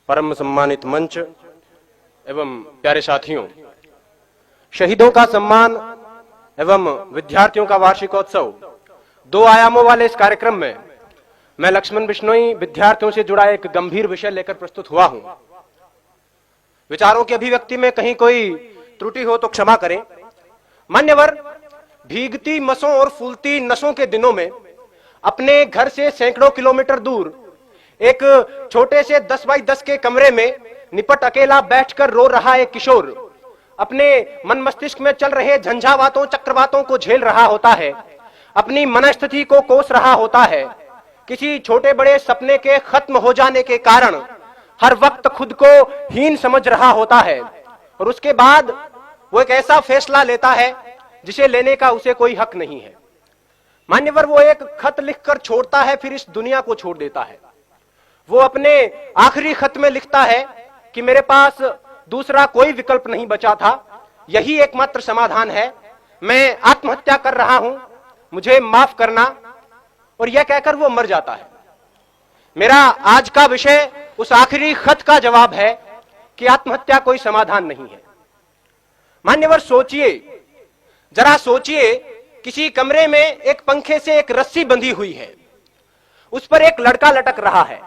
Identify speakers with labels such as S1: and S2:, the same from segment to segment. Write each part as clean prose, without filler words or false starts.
S1: परम सम्मानित मंच एवं प्यारे साथियों, शहीदों का सम्मान एवं विद्यार्थियों का वार्षिकोत्सव दो आयामों वाले इस कार्यक्रम में मैं लक्ष्मण बिश्नोई विद्यार्थियों से जुड़ा एक गंभीर विषय लेकर प्रस्तुत हुआ हूं। विचारों की अभिव्यक्ति में कहीं कोई त्रुटि हो तो क्षमा करें। मान्यवर, भीगती मसों और फूलती नसों के दिनों में अपने घर से सैकड़ों किलोमीटर दूर एक छोटे से 10 बाई 10 के कमरे में निपट अकेला बैठकर रो रहा एक किशोर अपने मन मस्तिष्क में चल रहे झंझावातों चक्रवातों को झेल रहा होता है, अपनी मनस्थिति को कोस रहा होता है। किसी छोटे बड़े सपने के खत्म हो जाने के कारण हर वक्त खुद को हीन समझ रहा होता है और उसके बाद वो एक ऐसा फैसला लेता है जिसे लेने का उसे कोई हक नहीं है। मान्यवर, वो एक खत लिखकर छोड़ता है, फिर इस दुनिया को छोड़ देता है। वो अपने आखिरी खत में लिखता है कि मेरे पास दूसरा कोई विकल्प नहीं बचा था, यही एकमात्र समाधान है, मैं आत्महत्या कर रहा हूं, मुझे माफ करना। और यह कहकर वो मर जाता है। मेरा आज का विषय उस आखिरी खत का जवाब है कि आत्महत्या कोई समाधान नहीं है। मान्यवर, सोचिए, जरा सोचिए, किसी कमरे में एक पंखे से एक रस्सी बंधी हुई है, उस पर एक लड़का लटक रहा है,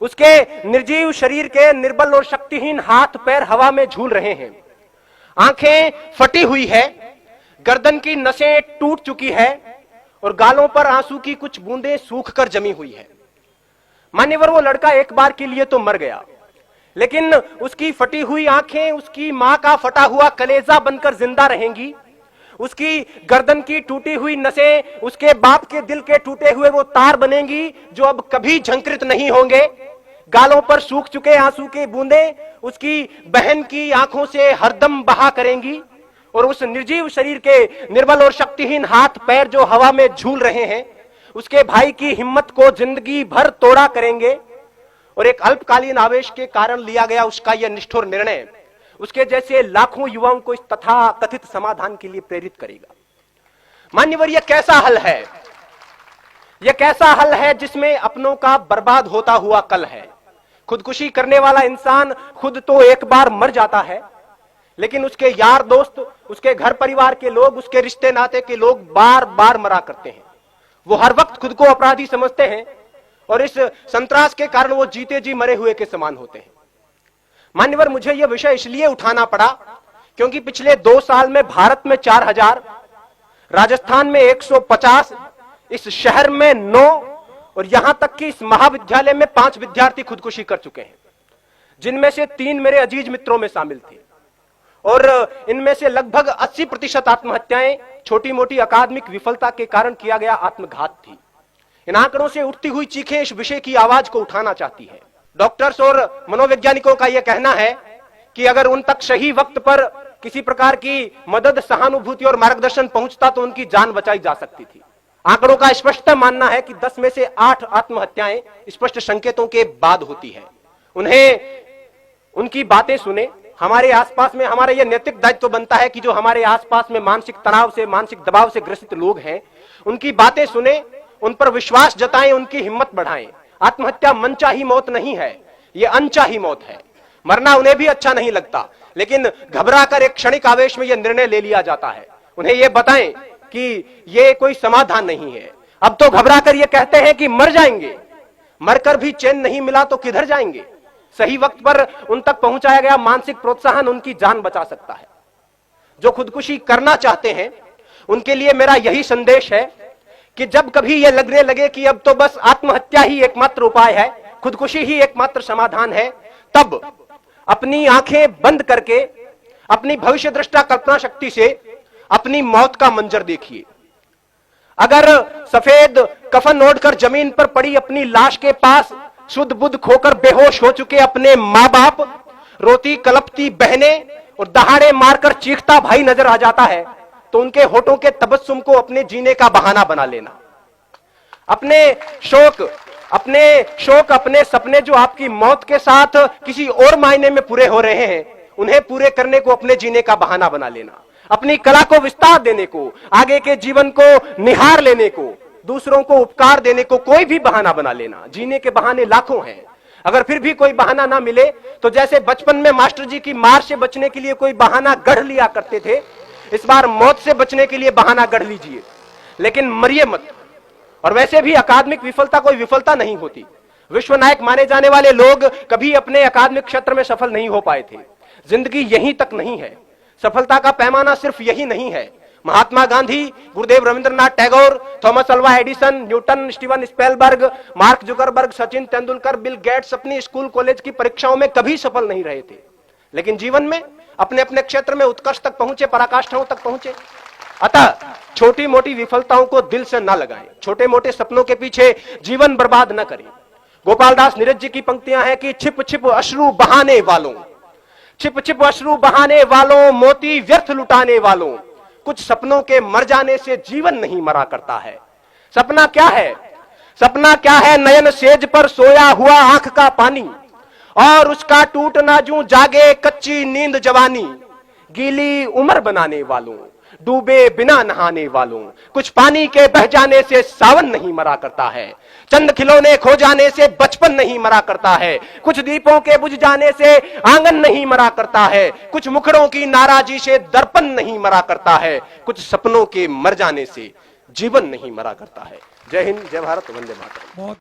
S1: उसके निर्जीव शरीर के निर्बल और शक्तिहीन हाथ पैर हवा में झूल रहे हैं, आंखें फटी हुई है, गर्दन की नसें टूट चुकी है और गालों पर आंसू की कुछ बूंदें सूखकर जमी हुई है। मान्यवर, वो लड़का एक बार के लिए तो मर गया, लेकिन उसकी फटी हुई आंखें उसकी मां का फटा हुआ कलेजा बनकर जिंदा रहेंगी। उसकी गर्दन की टूटी हुई नसें उसके बाप के दिल के टूटे हुए वो तार बनेंगी जो अब कभी झंकृत नहीं होंगे। गालों पर सूख चुके आंसू की बूंदें उसकी बहन की आंखों से हरदम बहा करेंगी और उस निर्जीव शरीर के निर्बल और शक्तिहीन हाथ पैर जो हवा में झूल रहे हैं उसके भाई की हिम्मत को जिंदगी भर तोड़ा करेंगे। और एक अल्पकालीन आवेश के कारण लिया गया उसका यह निष्ठुर निर्णय उसके जैसे लाखों युवाओं को इस तथा कथित समाधान के लिए प्रेरित करेगा। मान्यवर, यह कैसा हल है? यह कैसा हल है जिसमें अपनों का बर्बाद होता हुआ कल है। खुदकुशी करने वाला इंसान खुद तो एक बार मर जाता है, लेकिन उसके यार दोस्त, उसके घर परिवार के लोग, उसके रिश्ते नाते के लोग बार बार मरा करते हैं। वो हर वक्त खुद को अपराधी समझते हैं और इस संत्रास के कारण वो जीते जी मरे हुए के समान होते हैं। मान्यवर, मुझे यह विषय इसलिए उठाना पड़ा क्योंकि पिछले 2 साल में भारत में 4000, राजस्थान में 150, इस शहर में 9 और यहां तक कि इस महाविद्यालय में 5 विद्यार्थी खुदकुशी कर चुके हैं, जिनमें से 3 मेरे अजीज मित्रों में शामिल थे। और इनमें से लगभग 80% आत्महत्याएं छोटी मोटी अकादमिक विफलता के कारण किया गया आत्मघात थी। इन आंकड़ों से उठती हुई चीखें इस विषय की आवाज को उठाना चाहती है। डॉक्टर्स और मनोवैज्ञानिकों का यह कहना है कि अगर उन तक सही वक्त पर किसी प्रकार की मदद, सहानुभूति और मार्गदर्शन पहुंचता तो उनकी जान बचाई जा सकती थी। आंकड़ों का स्पष्ट मानना है कि 10 में से 8 आत्महत्याएं स्पष्ट संकेतों के बाद होती है। उन्हें उनकी बातें सुने। हमारे आसपास में हमारा यह नैतिक दायित्व बनता है कि जो हमारे आसपास में मानसिक तनाव से, मानसिक दबाव से ग्रसित लोग हैं, उनकी बातें सुने, उन पर विश्वास जताएं, उनकी हिम्मत बढ़ाएं। आत्महत्या मनचाही मौत नहीं है, यह अनचाही मौत है। मरना उन्हें भी अच्छा नहीं लगता, लेकिन घबराकर एक क्षणिक आवेश में यह निर्णय ले लिया जाता है। उन्हें यह बताएं कि यह कोई समाधान नहीं है। अब तो घबराकर यह कहते हैं कि मर जाएंगे, मरकर भी चैन नहीं मिला तो किधर जाएंगे। सही वक्त पर उन तक पहुंचाया गया मानसिक प्रोत्साहन उनकी जान बचा सकता है। जो खुदकुशी करना चाहते हैं उनके लिए मेरा यही संदेश है कि जब कभी यह लगने लगे कि अब तो बस आत्महत्या ही एकमात्र उपाय है, खुदकुशी ही एकमात्र समाधान है, तब अपनी आंखें बंद करके अपनी भविष्य दृष्टा कल्पना शक्ति से अपनी मौत का मंजर देखिए। अगर सफेद कफन ओढ़कर जमीन पर पड़ी अपनी लाश के पास शुद्ध बुद्ध खोकर बेहोश हो चुके अपने मां बाप, रोती कलपती बहनें और दहाड़े मारकर चीखता भाई नजर आ जाता है तो उनके होठों के तबस्सुम को अपने जीने का बहाना बना लेना। अपने शोक, अपने सपने जो आपकी मौत के साथ किसी और मायने में पूरे हो रहे हैं, उन्हें पूरे करने को अपने जीने का बहाना बना लेना। अपनी कला को विस्तार देने को, आगे के जीवन को निहार लेने को, दूसरों को उपकार देने को कोई भी बहाना बना लेना। जीने के बहाने लाखों हैं। अगर फिर भी कोई बहाना ना मिले तो जैसे बचपन में मास्टर जी की मार से बचने के लिए कोई बहाना गढ़ लिया करते थे, इस बार मौत से बचने के लिए बहाना गढ़ लीजिए, लेकिन मरिए मत। और वैसे भी अकादमिक विफलता कोई विफलता नहीं होती। विश्व नायक माने जाने वाले लोग कभी अपने अकादमिक क्षेत्र में सफल नहीं हो पाए थे। जिंदगी यहीं तक नहीं है, सफलता का पैमाना सिर्फ यही नहीं है। Mahatma Gandhi, Gurudev Rabindranath Tagore, Thomas Alva Edison, Newton, Steven Spielberg, Mark Zuckerberg, Sachin Tendulkar, Bill Gates अपनी स्कूल कॉलेज की परीक्षाओं में कभी सफल नहीं रहे थे, लेकिन जीवन में अपने अपने क्षेत्र में उत्कर्ष तक पहुंचे, पराकाष्ठाओं तक पहुंचे। अतः छोटी मोटी विफलताओं को दिल से ना लगाएं, छोटे मोटे सपनों के पीछे जीवन बर्बाद न करें। गोपाल दास नीरज जी की पंक्तियां हैं कि छिप छिप अश्रु बहाने वालों, छिप छिप अश्रु बहाने वालों, मोती व्यर्थ लुटाने वालों, कुछ सपनों के मर जाने से जीवन नहीं मरा करता है। सपना क्या है? सपना क्या है? नयन सेज पर सोया हुआ आंख का पानी, और उसका टूटना जूं जागे कच्ची नींद जवानी। गीली उम्र बनाने वालों, डूबे बिना नहाने वालों, कुछ पानी के बह जाने से सावन नहीं मरा करता है। चंद खिलौने खो जाने से बचपन नहीं मरा करता है। कुछ दीपों के बुझ जाने से आंगन नहीं मरा करता है। कुछ मुखड़ों की नाराजी से दर्पण नहीं मरा करता है। कुछ सपनों के मर जाने से जीवन नहीं मरा करता है। जय हिंद, जय भारत, वंदे मातरम।